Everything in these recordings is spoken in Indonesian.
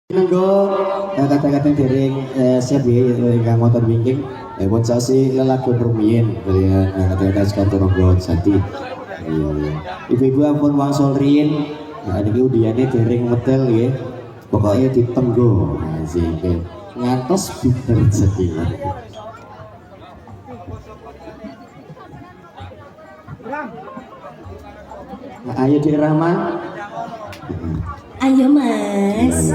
Nunggu kata-kata dereng siap ya ingkang motor wingking pun sasi lelagon rumiyin kalian kata-kata sekatu nunggu jati ibu-ibu ampun wangsul riyin niki udiane dereng metel ya pokoknya ditenggo sehingga ngantos biter jadi ayo Dik Rahman. Ayo Mas,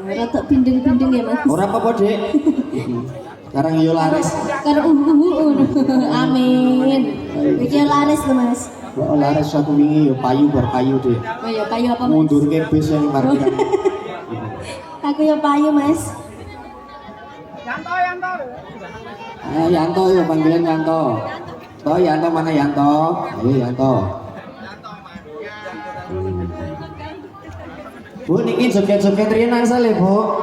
rotok bindeng-bindeng ya Mas. Ora apa-apa Dek. Sekarang yo laris. Karo amin. Iki laris lho Mas. Oh laris aku wingi yo payu berpayu Dek. Oh ya payu apa Mas? Mundur ke bis yang parkiran. Aku ya payu Mas. Yanto. Yanto yo panggilan Yanto. Toh Yanto mana Yanto? Ayo Yanto. Bu, niki joget-joget riyen angsal ya, Bu.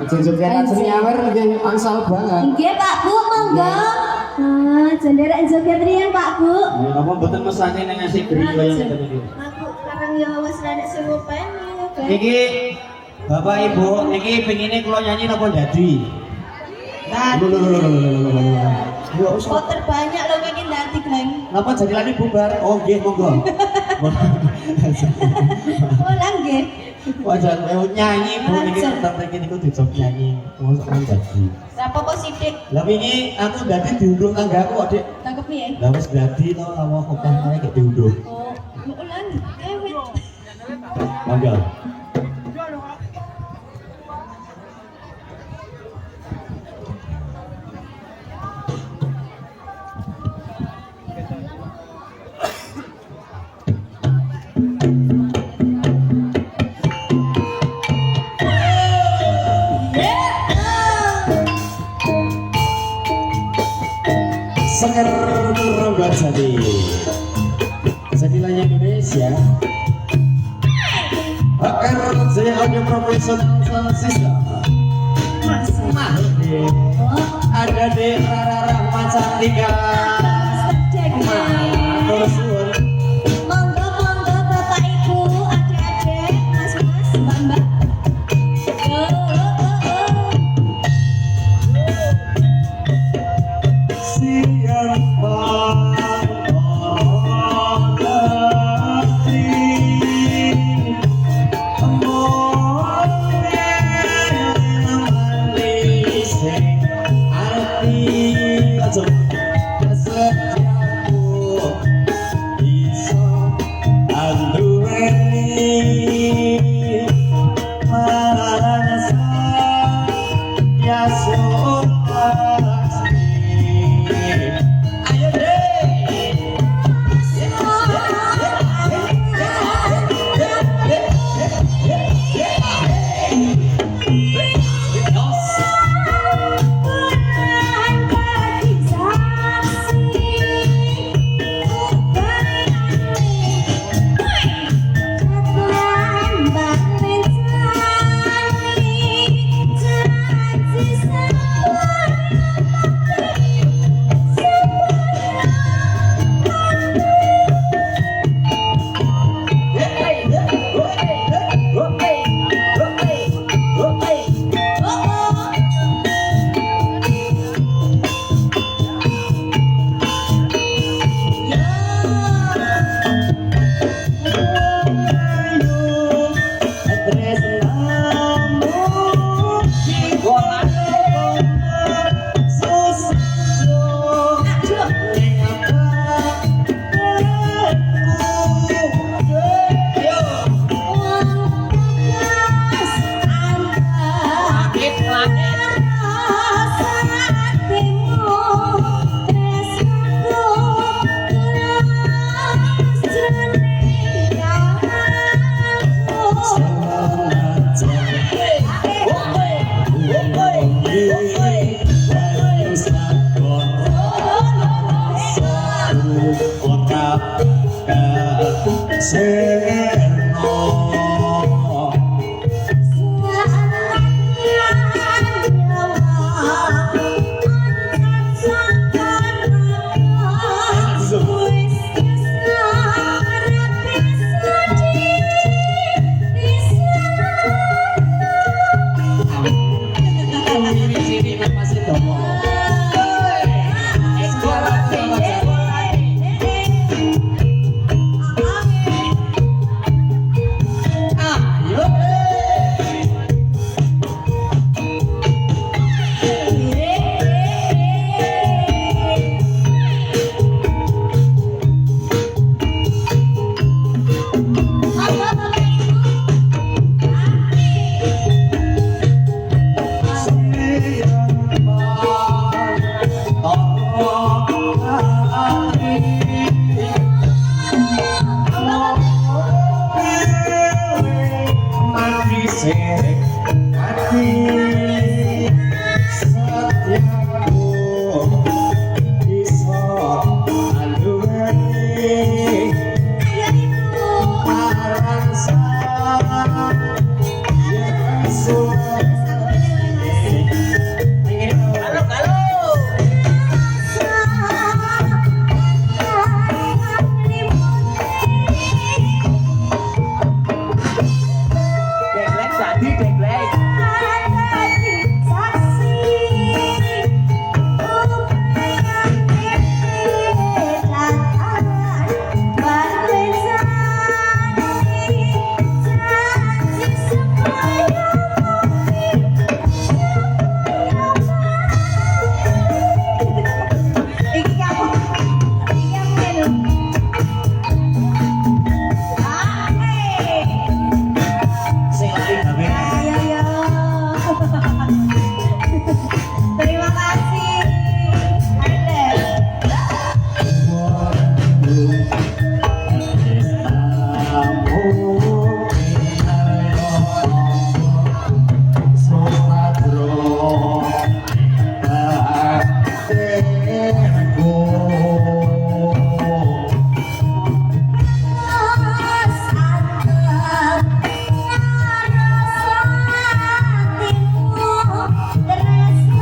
Joget-jogetan senyawer nggih angsal banget. Nggih, Pak Bu, monggo. Jenderek joget riyen, Pak Bu. Napa mboten mesane ning ngasih gri kaya ngeten iki. Aku sekarang ya wis rada serupen. Niki Bapak Ibu, niki pengine kula nyanyi napa dadi? Yo kok terbanyak lho iki ndati, Gleng. napa jadilan bubar? Oh nggih, monggo. Oh, lah nggih. Wajar nyanyi Bu niki tetep iki niku dijog nyanyi. Mosok kan dadi. Lah apa sithik? Lah wingi aku dadi diundung tanggaku kok, Dik. Tangkep piye? Lah wis dadi to awak kok kae gak diundung. Oh, ulan kewit. Monggo. Seger Roga Jadilannya Indonesia Kerja audio profesional sisa ada di Rara Macantika Matur Monggo Bapak Ibu, adik-adik, Mas-mas, Mbak-mbak. Halo, halo. Deglek tadi, deglek. Sing lagi gawe. Terima kasih.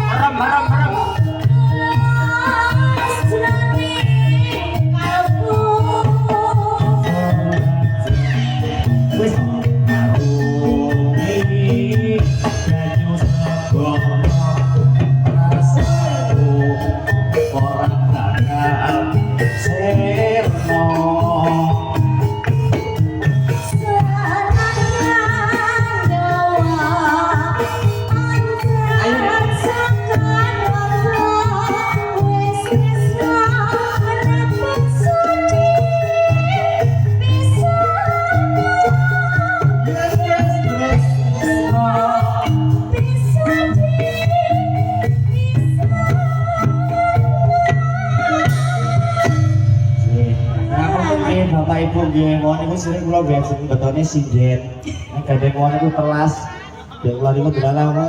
Merem, merem, merem. Wis. Bapak Ibu nggih, mohon niku sering kula biasa betone sinden. Nek gadhe mohon niku telas. Ya kula niku delalah apa?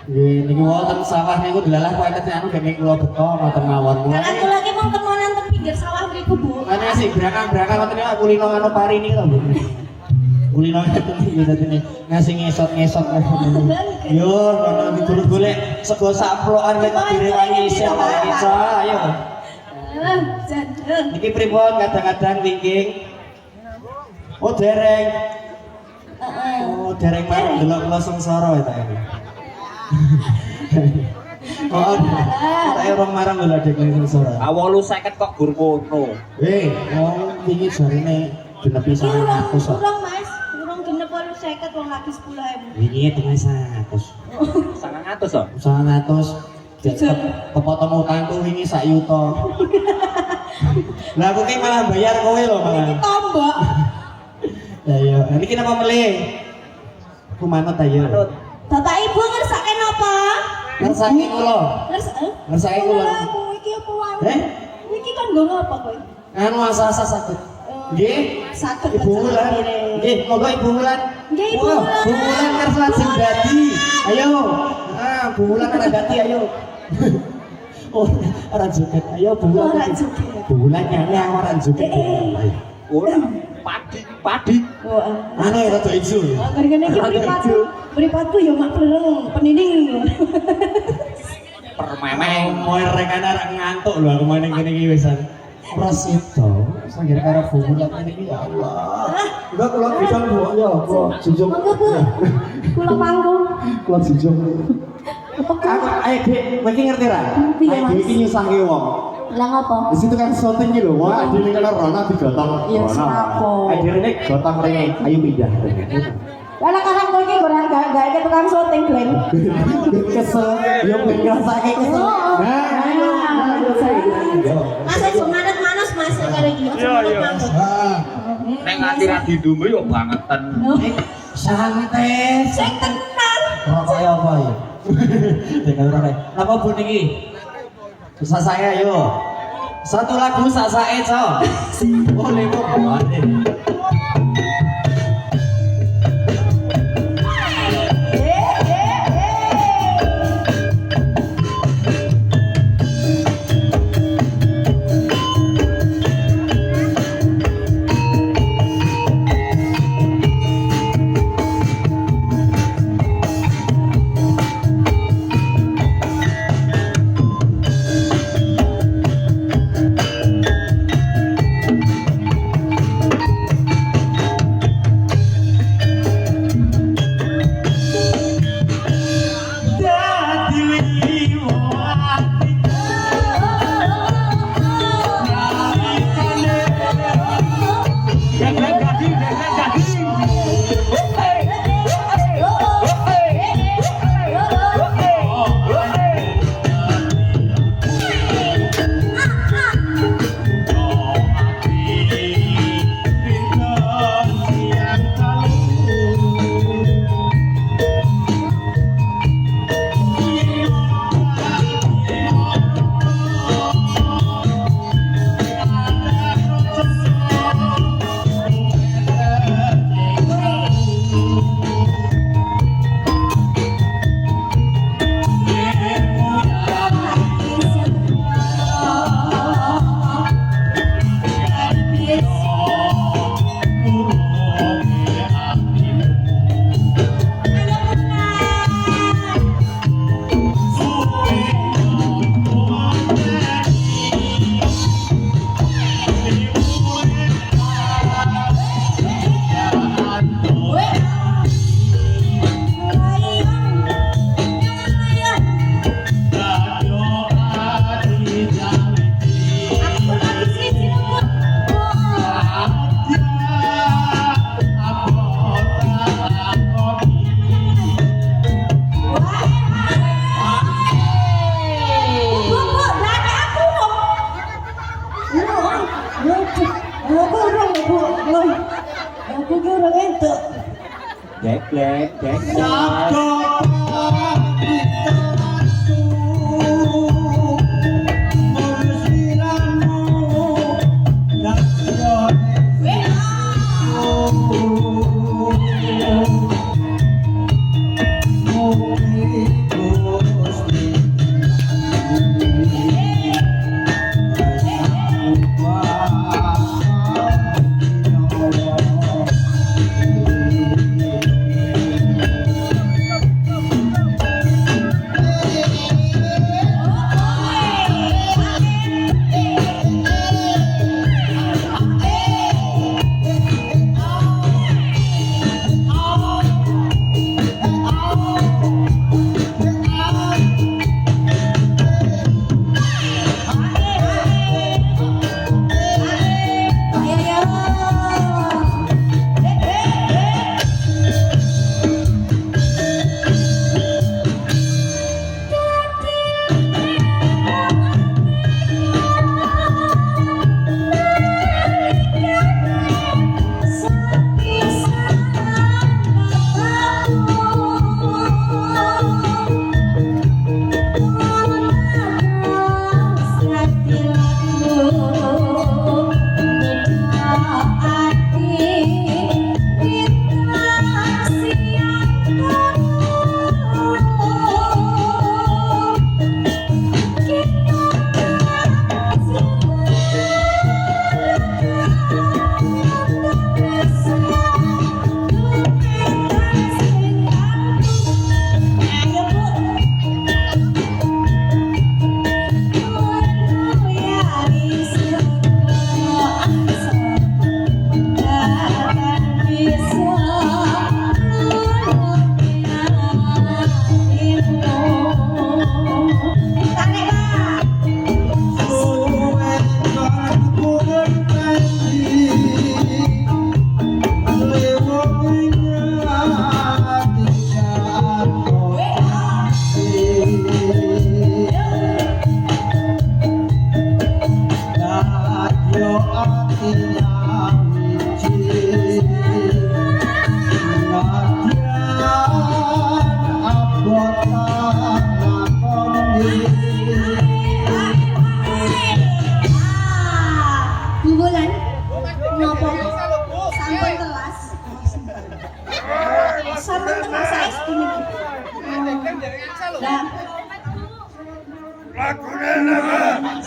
Nggih niki wonten sawah niku delalah kok enten anu dene kula beto ngoten mawon. Kan aku lagi mau kemonan teng pinggir sawah mriku, Bu. Ana sik berangkat ngoten niku kulino anu pari niki lho, Bu. Kulino ngoten iki dadi ngasih ngesot-ngesot. Yo, ngono ditulung golek sego saplokan nek direwangi isih iso. Ayo. Jadul. Niki pripun kadang-kadang wingking? Oh dereng. Oh dereng marang delok kula sengsara ya ta ini. Oh, tak orang marang lho adek sengsara. Awal lu 50 kok gur kono. Wong wingi jarine genepi 100 kok. Kurang, Mas. Kurang genep 50 wong lagi 10.000. Wingi tengah 100. 900 kok. 100. Kepotong utangku wingi sak yuta. Lah aku ki malah bayar kowe lho malah. Tombok. Ya ya, niki napa melih? Aku manut ayo. Manut. Bapak Ibu ngersake napa? Ngersake kula. Ngersake kula. Aku iki apa wae? Eh? Iki kan nggo apa kowe? Anu asa-asa sakit. Nggih. Saged Ibu Wulan. Nggih, monggo Ibu Wulan. Nggih, Ibu Wah, Wulan. Bu Wulan kersa lajeng dadi. Ayo. Ah, Bu Wulan ora dadi ayo. Oh, ora joget. Ayo Bu Wulan. Ora joget. Bu Wulan nyanyi ora joget. Ayo. Ora padi. Oh, Anu ya rada ijo. Karena iki mripatku ya mak pleng penining. Permemeng. Moe rekane arek ngantuk lho aku main kene iki wisan. Prasito, sanggir karo Bu Wulan kene iki ya Allah. Enggak kula bidang Bu ya, kula junjung. Monggo Bu. Kula panggung. Kula junjung. Aku ayo Dik, mesti ngerti ra? Piye, Ayo Mas? Dik iki nyusahke wong. Lah ngapa? Di situ kan syuting iki lho, wah dene kena Rona digotong. Iya, senapo. Ayo dene gotong rene, ayo pindah. Lah karang kowe iki ora gak tukang syuting, Glen. Kesel, yo ben ngrasake kesel. Mas aja manas Mas karo iki. Iya. Nek nganti ra didumbe yo bangetan. Santai. Sing tenan. Rokok ya apa ya? Dengan rokok. Napa Bu niki? Bisa saya yo. Satu lagu sak sae, Co. Boleh kok kemane. blek blek.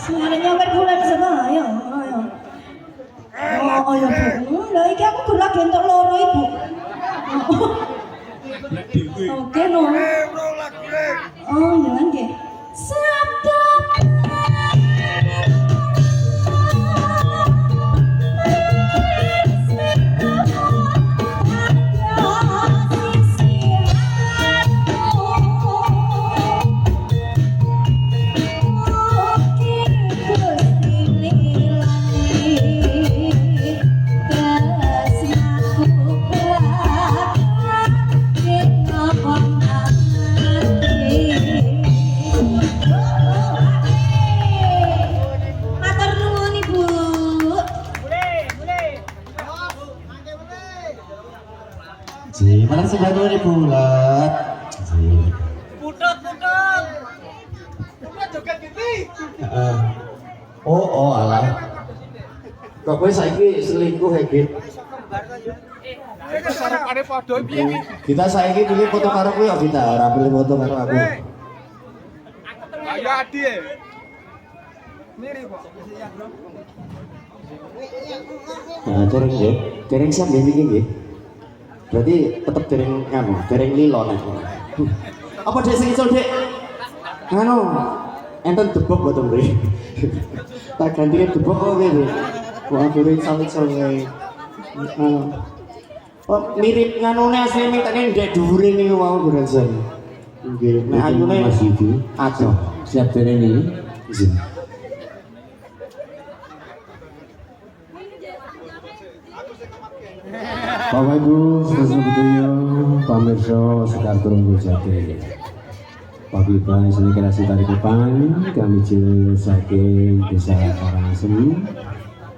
Sebenarnya berbulan sama, ayo, ayo. Oh, ayo bu, lah iki aku gerak entuk loro ibu. Oke no. Oh, ya nggih. Sabda Mana sebagian ini bulat? Putut. Putut joget gini. Oh, alah. Kok kowe saiki selingkuh ya, Git? Sarapane padha piye iki? Kita saiki pilih foto karo kowe ya, kita ora pilih foto karo aku. Ayo Adi. Mirip kok. Nah, dereng siap nggih iki nggih. Berarti tetep dereng lilo nek. Apa Dek sing iso, Dek? Anu, enten debok boten, Bre. Tak gantine debok kok kowe, Bre. Kok akhire sawit-sawit. Oh, mirip nganune asline mintane ndek dhuwure niku wau Buransan. Nggih, nek ayune Mas Ibu. Aja. Siap dereng iki. Izin. Bapak Ibu, sebetulnya pemirsa Sekar Turunggo Jati. Paguyuban seni kreasi tari Kupang, kami saking Desa Karangasem,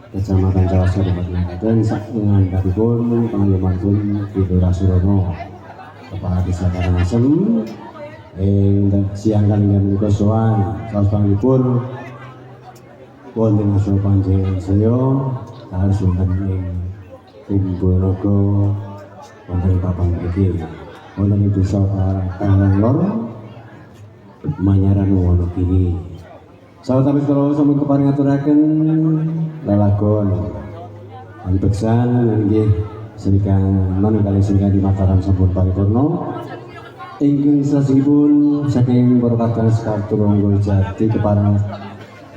Kecamatan Cawas Kabupaten Klaten, sak ngandhapipun pangayomanipun Bidora Surono. Kepala Desa Karangasem siang kalian menika sowan saos panglipur wonten asa panjenengan saya harus wonten ing Bonogo wonten papan iki wonten ing Desa Karanglor Manyaran Wonogiri. Sahabat Abis kalau sampun keparing aturaken lelagon lan beksan nggih senikan manunggal singkang di Mataram sampun paripurna. Ingkang sasipun saking Purwakarta Sekarturunggo Jati kepareng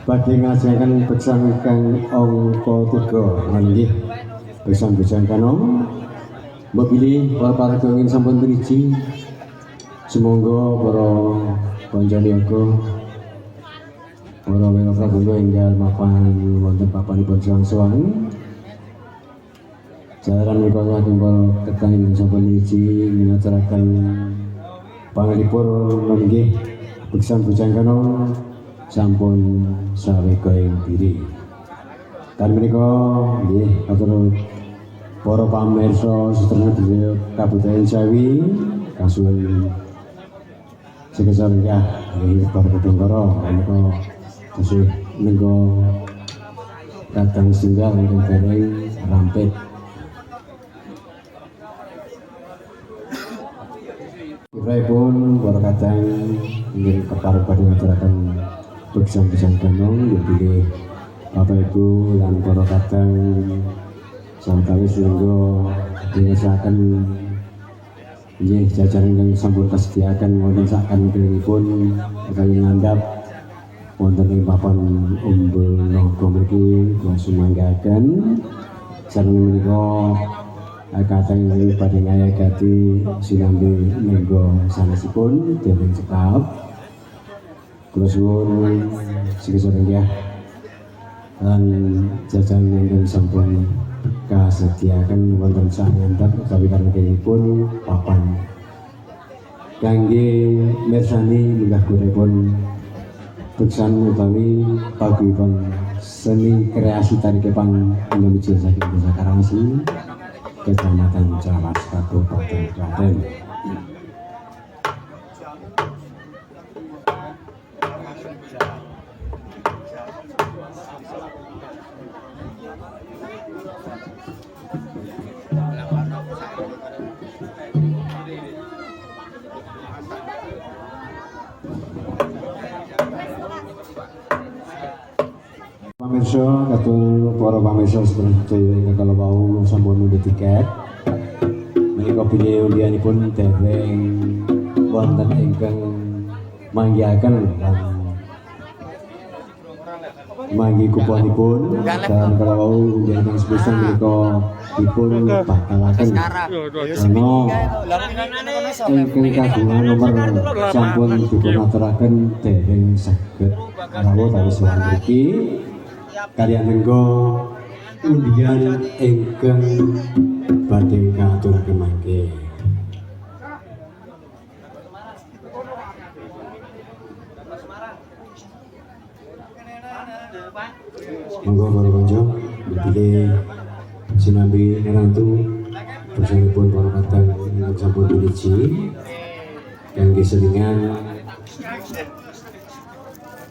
badhe ngajengaken beksan kang angka 3 nggih beksan kanom mbili para kenging sampun driji sumangga para kanca niyaga para wenga kula enggal mapan wonten papanipun sowan-sowan jaran menika saking para ketanging sampun driji ngaturaken panglipur nggih beksan kanom sampun saweka ing diri. Kan menika nggih atur para pamirsa sedherek Kabupaten Jawi kasuwun sekesar ya nggih para pedonggara menika tasih mengko datang singgah ingkang dereng rampet. Pun para kadang ingin kepareng badhe ngaturaken beksan kanong pilih Bapak Ibu lan para kadang santawis sehingga dirasakan nggih jajaran yang sampun kasediakan wonten sakanthengipun kali ngandhap wonten ing papan umbul naga mriki kula sumanggaken sareng menika kadang ingkang badhe ngayagati sinambi menggo sanesipun dening cekap kula suwun sekesor nggih lan jajanan ingkang sampun kasediakan wonten sangandhap utawi karenipun papan kangge mirsani munggah kuripun beksan utawi paguyuban seni kreasi tari kepang Indonesia saking Desa Karangasem Kecamatan Cawas Kabupaten Klaten. Pamirsa, katur para pamirsa sedherek ingkang kala wau sampun mundhut tiket. Menika bilih undianipun dereng wonten ingkang manggihaken lan manggi kuponipun dan kala wau undian ingkang sepisan menika dipun bakalaken ana ingkang kagungan nomor sampun dipun aturaken dereng saged rawuh tawis sowan mriki kalian menggo undian ingkang badhe katuraken mangke. Monggo para kanca pilih sinambi nerantu bersamaipun para kadang ingkang sampun driji kangge selingan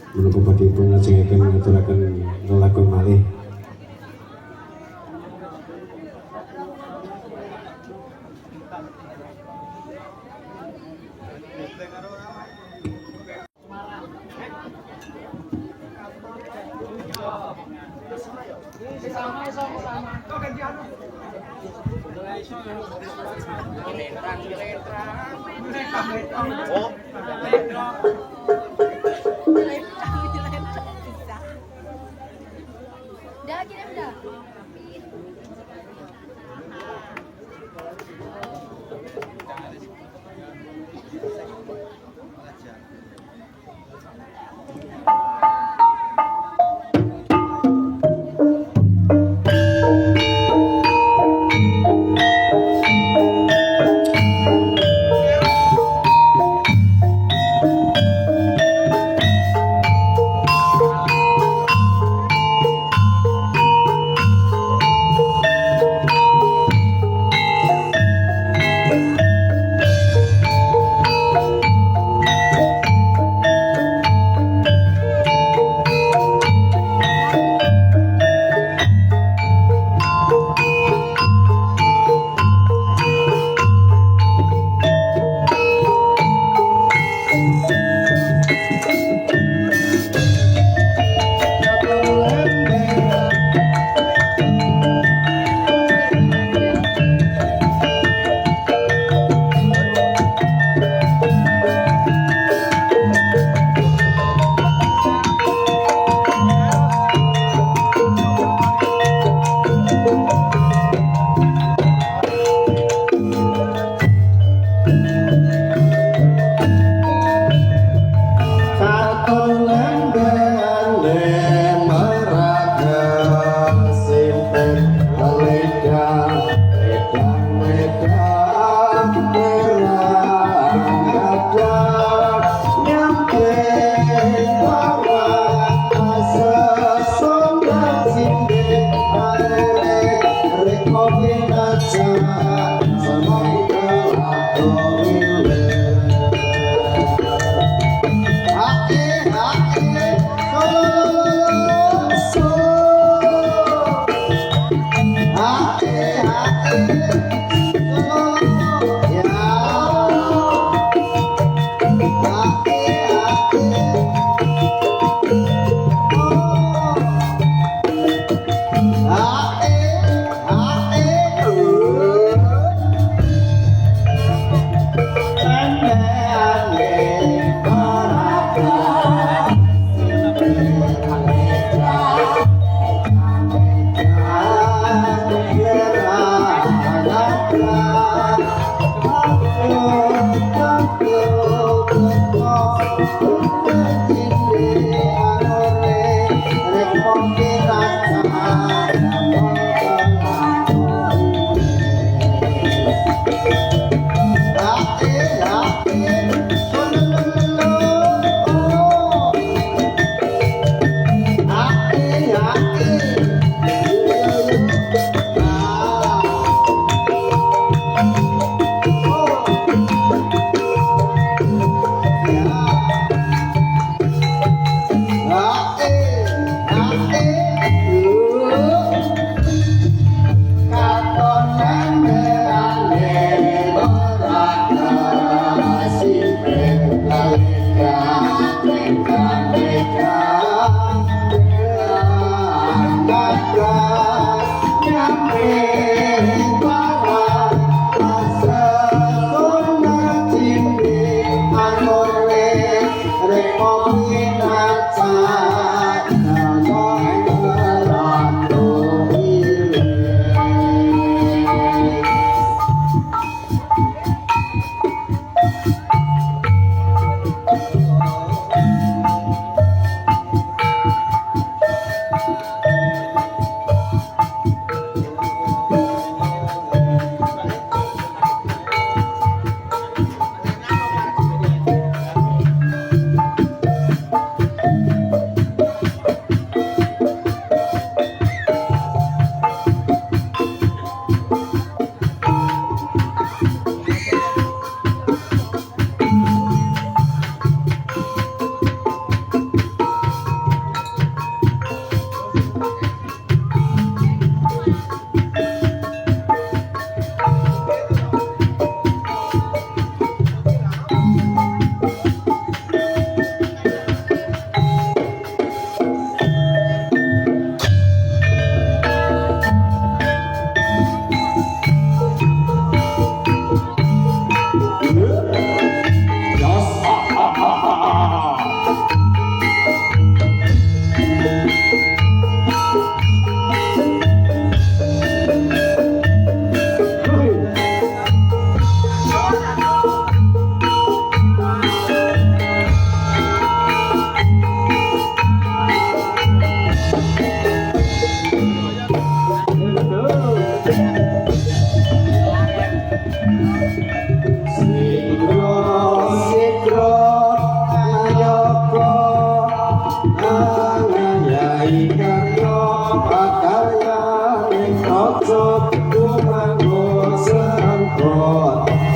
menapa badhe pun lajengaken ngaturaken lelagon malih. Dah kirim dah.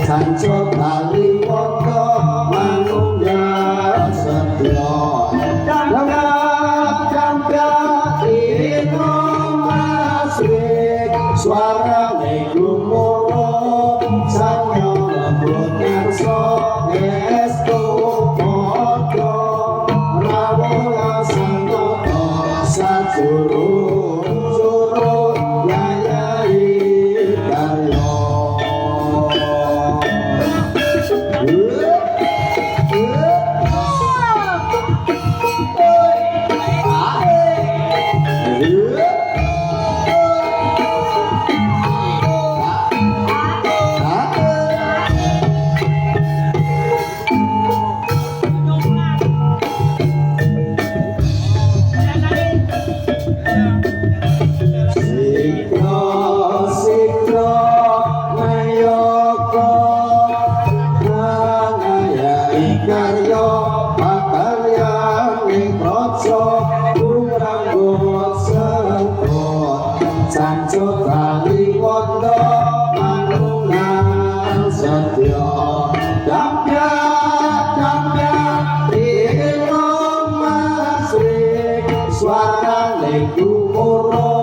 Sancho tali woto manunggal setya Kampak ino masrik suarane gumuruh sanyo lembut ngarso estu padha rawuh santoto sajurung-jurung yayahi karya karya pakarya ing praja kurang sengkot sancut kali wanda manunggal setya damyak ing masrik suarane gumuruh